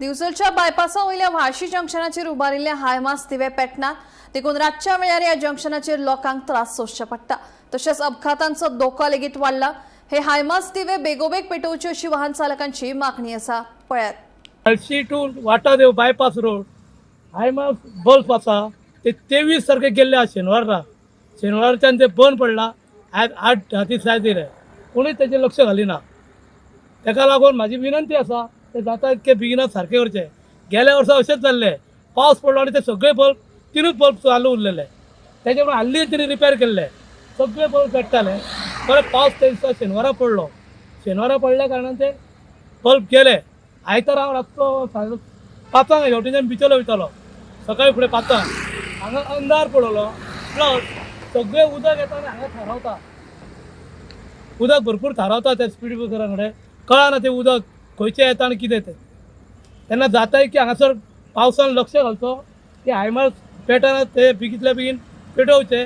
दिवसलच्या बायपासा वयल्या वाशी जंक्शनाचेर उबारिल्ले हायमास दिवे पेटनात देखून रातच्या वेळार ह्या जंक्शनाचेर लोकांक त्रास सोंसचे पडटा। तशेंच अपघातांचो धोको लेगीत वाडला। हे हायमास दिवे बेगोबेग पेटोवचे अशी वाहन चालकांची मागणी आसा। पळयात। Halshi to Vatadev bypass road high mast bulb आसा ते 23 तारखे गेल्ले आसा शेनवारच्यान ते बंद पडला। आज 8 दीस जायत कोणीच तेजे लक्ष घालिना। ताका लागून म्हाजी विनंती आसा ते जाता इतके बेगिनाच सारके करचे। गेल्या वर्सा अशेंच जाल्लें, पावस पडलो आनी ते सगळे बल्ब तीनच बल्ब चालू उरलेले। तेजे मुळे हाल्ली तरी रिपेर केल्ले सगळे बल्ब पेट्टाले। परत पावस ते दिसा शेनवारा पडल्या कारणान ते बल्ब गेले। आयतार हांव रातचो 5:00 हेवटेच्यान बिचोलो वयतालो, सकाळी फुडें 5:00 हांगा अंधार पडलो। प्लस सगळे उदक येता आनी हांगा थारावता, उदक भरपूर थारावता त्या स्पीड ब्रेकरा कडेन। कळना ते उदक खंयचें येता आनी कितें तें। तेन्ना जाताय की हांगासर पावसान लक्ष घालचो की हायमास पेटना ते बेगींतल्या बेगीन पेटोवचे